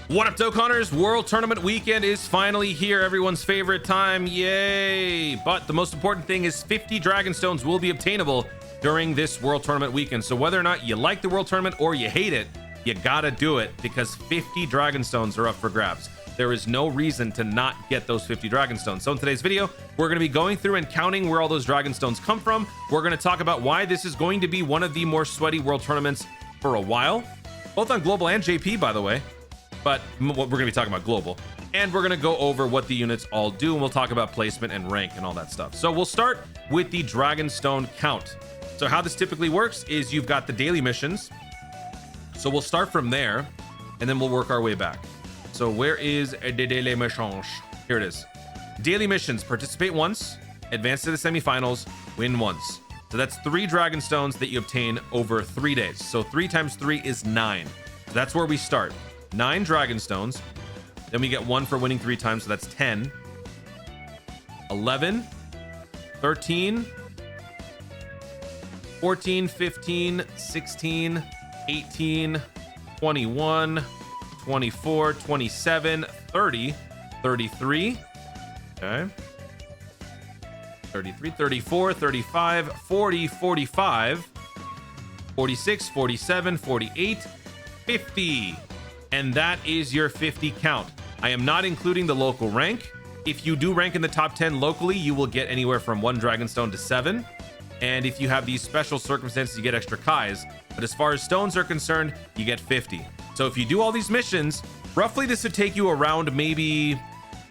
What up, Dokkaners? World Tournament weekend is finally here. Everyone's favorite time. Yay! But the most important thing is 50 Dragon Stones will be obtainable during this World Tournament weekend. So whether or not you like the World Tournament or you hate it, you gotta do it because 50 Dragon Stones are up for grabs. There is no reason to not get those 50 Dragon Stones. So in today's video, we're going to be going through and counting where all those Dragon Stones come from. We're going to talk about why this is going to be one of the more sweaty World Tournaments for a while, both on global and JP, by the way. But we're going to be talking about global, and we're going to go over what the units all do, and we'll talk about placement and rank and all that stuff. So we'll start with the Dragon Stone count. So how this typically works is you've got the daily missions. So we'll start from there, and then we'll work our way back. So where is the daily missions? Here it is. Daily missions: participate once, advance to the semifinals, win once. So that's 3 Dragon Stones that you obtain over 3 days. So 3 times 3 is 9. So that's where we start. 9 Dragon Stones. Then we get 1 for winning 3 times, so that's 10. 11, 13, 14, 15, 16, 18, 21, 24, 27, 30, 33. Okay. 33, 34, 35, 40, 45, 46, 47, 48, 50. And that is your 50 count. I am not including the local rank. If you do rank in the top 10 locally, you will get anywhere from 1 Dragon Stone to 7. And if you have these special circumstances, you get extra Kais. But as far as stones are concerned, you get 50. So if you do all these missions, roughly this would take you around maybe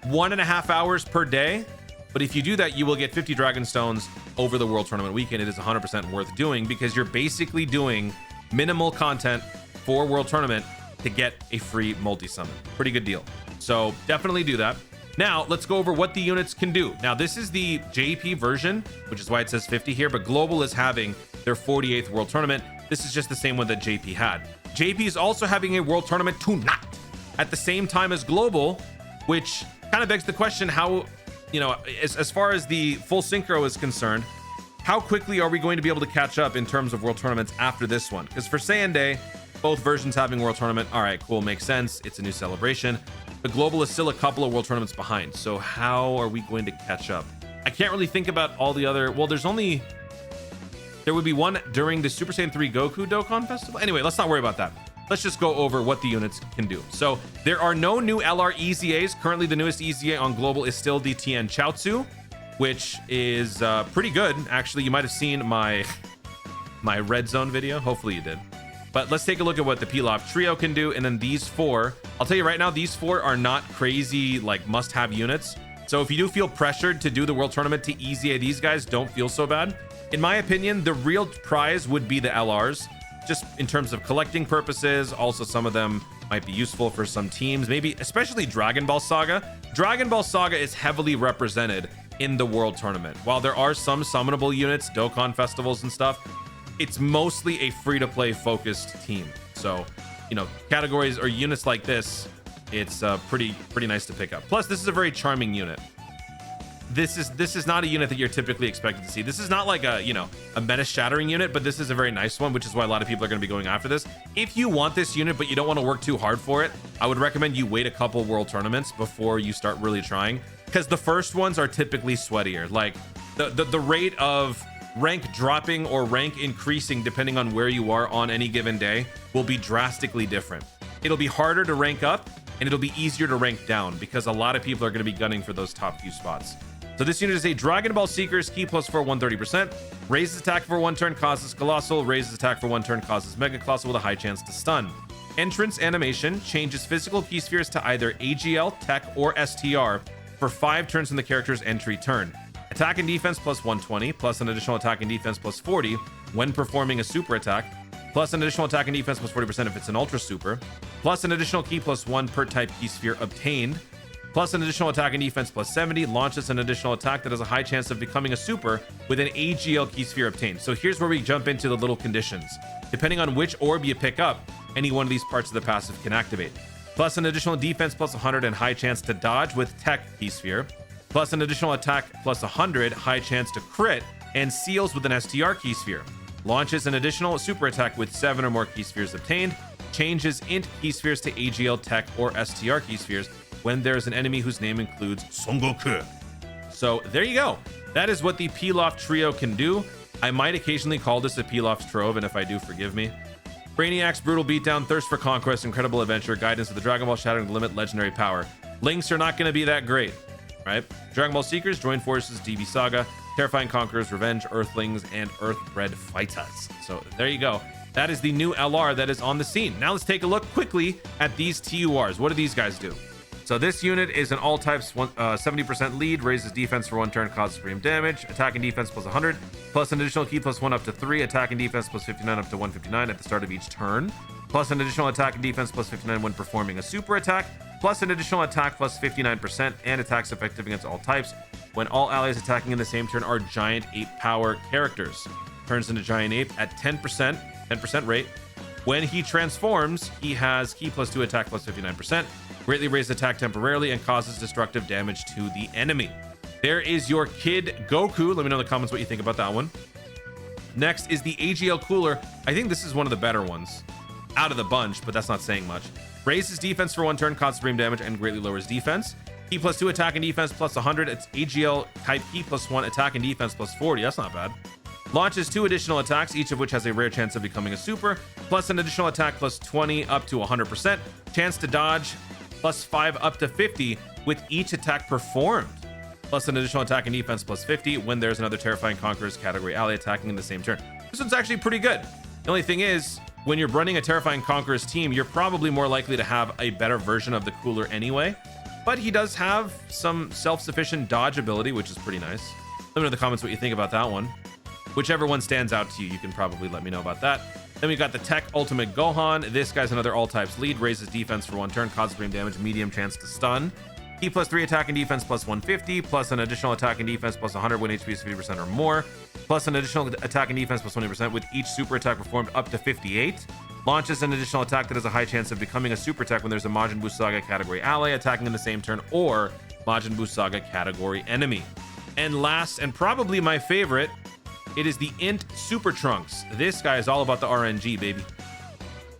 1.5 hours per day. But if you do that, you will get 50 Dragon Stones over the World Tournament weekend. It is 100% worth doing because you're basically doing minimal content for World Tournament to get a free multi-summon. Pretty good deal. So definitely do that. Now let's go over what the units can do. Now this is the JP version, which is why it says 50 here, but Global is having their 48th World Tournament. This is just the same one that JP had. JP is also having a World Tournament tonight at the same time as Global, which kind of begs the question how, you know, as far as the full synchro is concerned, how quickly are we going to be able to catch up in terms of World Tournaments after this one? Because for Saiyan Day, both versions having World Tournament. All right, cool, makes sense. It's a new celebration. The Global is still a couple of World Tournaments behind. So how are we going to catch up? I can't really think about all the other. Well, there would be one during the Super Saiyan 3 Goku Dokkan Festival. Anyway, let's not worry about that. Let's just go over what the units can do. So there are no new LR EZAs. Currently, the newest EZA on Global is still the Tien Chaozu, which is pretty good. Actually, you might have seen my Red Zone video. Hopefully you did. But let's take a look at what the Pilaf Trio can do. And then these 4, I'll tell you right now, these 4 are not crazy, like must-have units. So if you do feel pressured to do the World Tournament to EZA these guys, don't feel so bad. In my opinion, the real prize would be the LRs, just in terms of collecting purposes. Also, some of them might be useful for some teams, maybe especially Dragon Ball Saga. Dragon Ball Saga is heavily represented in the World Tournament. While there are some summonable units, Dokkan festivals and stuff, it's mostly a free-to-play focused team. So, you know, categories or units like this, it's pretty nice to pick up. Plus, this is a very charming unit. This is not a unit that you're typically expected to see. This is not like a, you know, a meta-shattering unit, but this is a very nice one, which is why a lot of people are going to be going after this. If you want this unit, but you don't want to work too hard for it, I would recommend you wait a couple World Tournaments before you start really trying, because the first ones are typically sweatier. Like the rate of rank dropping or rank increasing depending on where you are on any given day will be drastically different. It'll be harder to rank up and it'll be easier to rank down because a lot of people are going to be gunning for those top few spots. So this unit is a Dragon Ball Seeker's Ki plus 4 130%, raises attack for 1 turn, causes Colossal, raises attack for 1 turn, causes Mega Colossal with a high chance to stun. Entrance animation changes physical key spheres to either AGL, Tech, or STR for 5 turns in the character's entry turn. Attack and defense plus 120, plus an additional attack and defense plus 40 when performing a super attack, plus an additional attack and defense plus 40% if it's an ultra super, plus an additional key plus 1 per type key sphere obtained, plus an additional attack and defense plus 70, launches an additional attack that has a high chance of becoming a super with an AGL key sphere obtained. So here's where we jump into the little conditions. Depending on which orb you pick up, any one of these parts of the passive can activate. Plus an additional defense plus 100 and high chance to dodge with Tech key sphere, plus an additional attack plus 100, high chance to crit, and seals with an STR key sphere. Launches an additional super attack with 7 or more key spheres obtained. changes int key spheres to AGL tech or STR key spheres when there's an enemy whose name includes Son Goku. So there you go. That is what the Pilaf trio can do. I might occasionally call this a Pilaf's Trove, and if I do, forgive me. Brainiac's Brutal Beatdown, Thirst for Conquest, Incredible Adventure, Guidance of the Dragon Ball Shattering the Limit, Legendary Power. Links are not going to be that great, right? Dragon Ball Seekers, Join Forces, DB Saga, Terrifying Conquerors, Revenge, Earthlings, and Earthbred Fighters. So there you go. That is the new LR that is on the scene. Now let's take a look quickly at these TURs. What do these guys do? So this unit is an all types 70% lead, raises defense for 1 turn, causes supreme damage, attack and defense plus 100, plus an additional key plus 1 up to 3, attack and defense plus 59 up to 159 at the start of each turn, plus an additional attack and defense plus 59 when performing a super attack, plus an additional attack plus 59%, and attacks effective against all types when all allies attacking in the same turn are giant ape power characters. Turns into giant ape at 10% rate. When he transforms, he has key plus 2 attack plus 59%. Greatly raised attack temporarily and causes destructive damage to the enemy. There is your Kid Goku. Let me know in the comments what you think about that one. Next is the AGL Cooler. I think this is one of the better ones out of the bunch, but that's not saying much. Raises defense for 1 turn, causes supreme damage, and greatly lowers defense. Key plus 2 attack and defense plus 100. It's AGL type key plus 1 attack and defense plus 40. That's not bad. Launches 2 additional attacks, each of which has a rare chance of becoming a super, plus an additional attack plus 20 up to 100%. Chance to dodge plus 5 up to 50 with each attack performed, plus an additional attack and defense plus 50 when there's another Terrifying Conquerors category ally attacking in the same turn. This one's actually pretty good. The only thing is, when you're running a Terrifying Conquerors team, you're probably more likely to have a better version of the Cooler anyway, but he does have some self-sufficient dodge ability, which is pretty nice. Let me know in the comments what you think about that one. Whichever one stands out to you, you can probably let me know about that. Then we got the Tech Ultimate Gohan. This guy's another all types lead, raises defense for 1 turn, causes supreme damage, medium chance to stun. Key plus 3 attack and defense plus 150, plus an additional attack and defense plus 100 when HP is 50% or more, plus an additional attack and defense plus 20% with each super attack performed up to 58. Launches an additional attack that has a high chance of becoming a super attack when there's a Majin Buu Saga category ally attacking in the same turn or Majin Buu Saga category enemy. And last, and probably my favorite, it is the Int Super Trunks. This guy is all about the RNG, baby.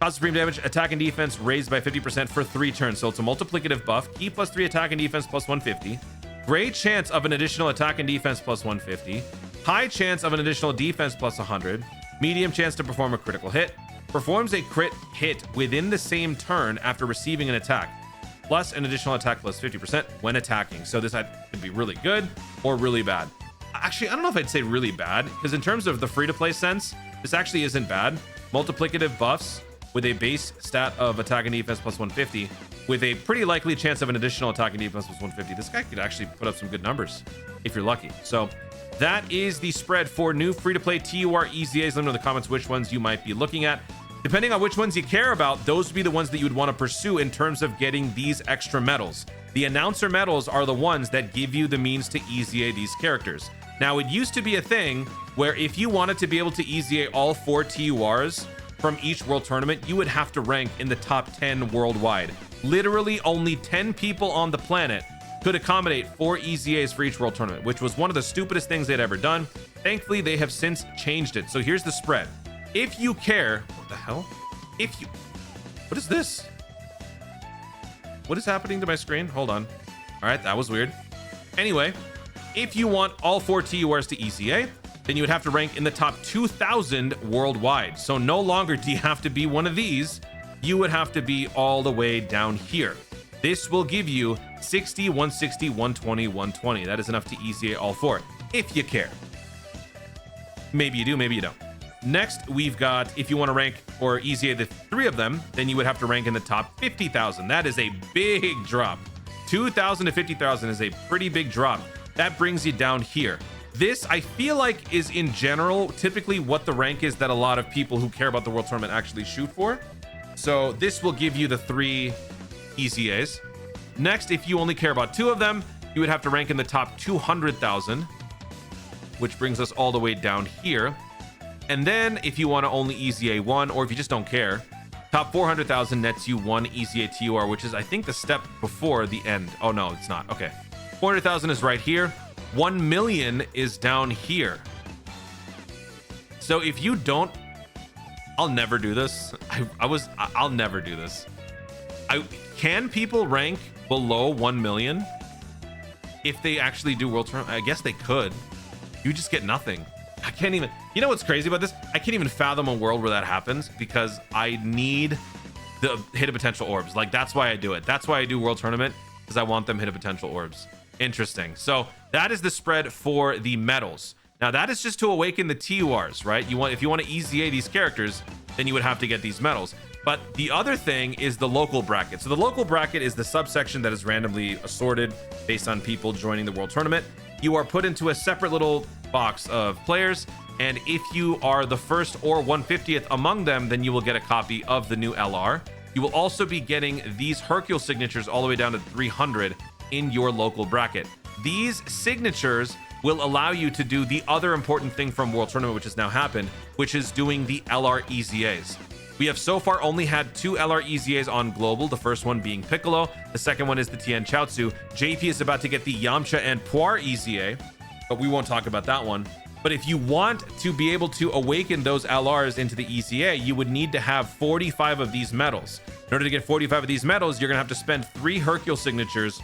Causes supreme damage, attack and defense raised by 50% for 3 turns. So it's a multiplicative buff. Key plus 3 attack and defense plus 150. Great chance of an additional attack and defense plus 150. High chance of an additional defense plus 100. Medium chance to perform a critical hit. Performs a crit hit within the same turn after receiving an attack. Plus an additional attack plus 50% when attacking. So this could be really good or really bad. Actually, I don't know if I'd say really bad, because in terms of the free-to-play sense, this actually isn't bad. Multiplicative buffs with a base stat of attack and defense plus 150, with a pretty likely chance of an additional attack and defense plus 150. This guy could actually put up some good numbers if you're lucky. So that is the spread for new free-to-play TUR EZAs. Let me know in the comments which ones you might be looking at. Depending on which ones you care about, those would be the ones that you would want to pursue in terms of getting these extra medals. The announcer medals are the ones that give you the means to EZA these characters. Now, it used to be a thing where if you wanted to be able to EZA all 4 TURs from each world tournament, you would have to rank in the top 10 worldwide. Literally only 10 people on the planet could accommodate 4 EZAs for each world tournament, which was one of the stupidest things they'd ever done. Thankfully, they have since changed it. So here's the spread. If you care, what the hell? What is this? What is happening to my screen? Hold on. All right, that was weird. Anyway, if you want all 4 TURs to EZA, then you would have to rank in the top 2,000 worldwide. So no longer do you have to be one of these. You would have to be all the way down here. This will give you 60, 160, 120, 120. That is enough to EZA all 4, if you care. Maybe you do, maybe you don't. Next, we've got, if you want to rank or EZA the 3 of them, then you would have to rank in the top 50,000. That is a big drop. 2,000 to 50,000 is a pretty big drop. That brings you down here. This, I feel like, is in general typically what the rank is that a lot of people who care about the world tournament actually shoot for. So this will give you the 3 EZAs. Next, if you only care about 2 of them, you would have to rank in the top 200,000, which brings us all the way down here. And then if you want to only EZA 1, or if you just don't care, top 400,000 nets you 1 EZA TUR, which is, I think, the step before the end. Oh, no, it's not. Okay. 400,000 is right here. 1 million is down here. So if you don't I'll never do this. I'll never do this. Can people rank below 1 million if they actually do world tournament? I guess they could. You just get nothing. I can't even, you know what's crazy about this? I can't even fathom a world where that happens because I need the hidden potential orbs. Like, that's why I do it. That's why I do world tournament, because I want them hidden potential orbs. Interesting. So that is the spread for the medals. Now that is just to awaken the TURs, right? If you want to EZA these characters, then you would have to get these medals. But the other thing is the local bracket. So the local bracket is the subsection that is randomly assorted based on people joining the world tournament. You are put into a separate little box of players, and if you are the first or 150th among them, then you will get a copy of the new LR. You will also be getting these Hercule signatures all the way down to 300 in your local bracket. These signatures will allow you to do the other important thing from World Tournament, which has now happened, which is doing the LR EZAs. We have so far only had 2 LR EZAs on global, the first one being Piccolo, the second one is the Tien Chaozu. JP is about to get the Yamcha and Puar EZA, but we won't talk about that one. But if you want to be able to awaken those LRs into the EZA, you would need to have 45 of these medals. In order to get 45 of these medals, you're gonna have to spend 3 Hercule signatures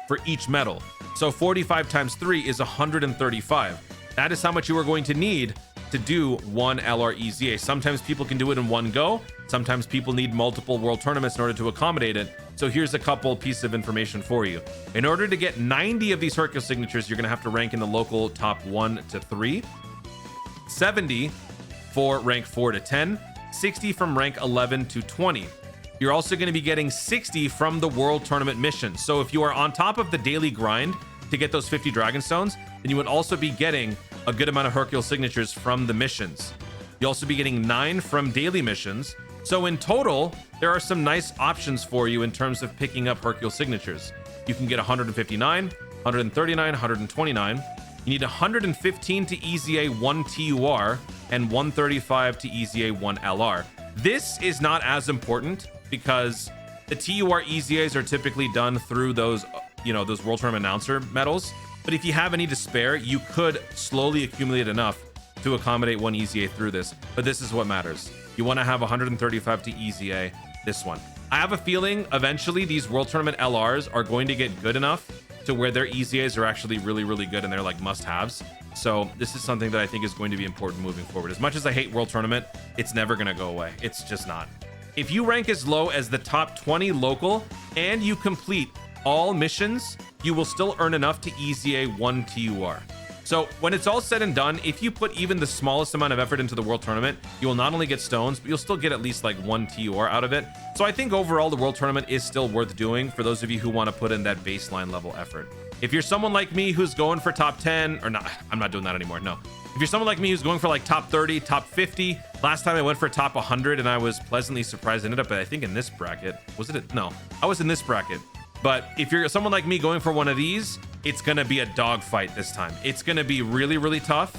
for each medal. So 45 times 3 is 135. That is how much you are going to need to do one LR EZA. Sometimes people can do it in one go. Sometimes people need multiple world tournaments in order to accommodate it. So here's a couple pieces of information for you. In order to get 90 of these Hercule signatures, you're gonna have to rank in the local top 1 to 3, 70 for rank 4 to 10, 60 from rank 11 to 20. You're also going to be getting 60 from the world tournament missions. So if you are on top of the daily grind to get those 50 dragon stones, then you would also be getting a good amount of Hercule signatures from the missions. You'll also be getting 9 from daily missions. So in total, there are some nice options for you in terms of picking up Hercule signatures. You can get 159, 139, 129. You need 115 to EZA 1 TUR and 135 to EZA 1 LR. This is not as important because the TUR EZAs are typically done through those, those World Tournament announcer medals. But if you have any to spare, you could slowly accumulate enough to accommodate one EZA through this. But this is what matters. You want to have 135 to EZA this one. I have a feeling eventually these World Tournament LRs are going to get good enough to where their EZAs are actually really, really good and they're like must-haves. So this is something that I think is going to be important moving forward. As much as I hate World Tournament, it's never going to go away. It's just not. If you rank as low as the top 20 local and you complete all missions, you will still earn enough to EZA 1 TUR. So when it's all said and done, if you put even the smallest amount of effort into the World Tournament, you will not only get stones, but you'll still get at least like 1 TUR out of it. So I think overall the World Tournament is still worth doing for those of you who want to put in that baseline level effort. If you're someone like me who's going for top 10, or not, I'm not doing that anymore, no. If you're someone like me who's going for like top 30, top 50, last time I went for top 100 and I was pleasantly surprised. I ended up, I think, in this bracket. Was it? No, I was in this bracket. But if you're someone like me going for one of these, it's going to be a dogfight this time. It's going to be really, really tough.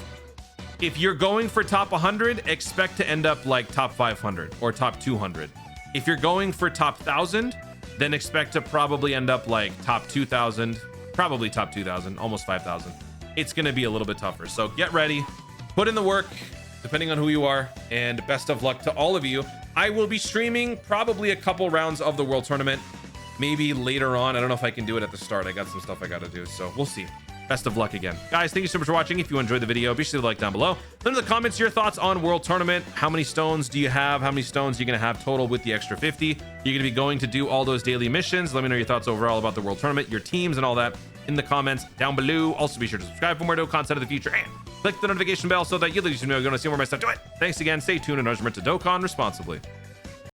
If you're going for top 100, expect to end up like top 500 or top 200. If you're going for top 1,000, then expect to probably end up like top 2,000, probably top 2,000, almost 5,000. It's going to be a little bit tougher. So get ready, put in the work, depending on who you are, and best of luck to all of you. I will be streaming probably a couple rounds of the World Tournament, maybe later on. I don't know if I can do it at the start. I got some stuff I got to do, so we'll see. Best of luck again. Guys, thank you so much for watching. If you enjoyed the video, be sure to like down below. Let me know in the comments your thoughts on World Tournament. How many stones do you have? How many stones are you going to have total with the extra 50? You're going to be going to do all those daily missions. Let me know your thoughts overall about the World Tournament, your teams, and all that in the comments down below. Also, be sure to subscribe for more content in the future and click the notification bell so that you'll know you're going to see more of my stuff. Do it. Thanks again. Stay tuned and remember to Dokkan responsibly.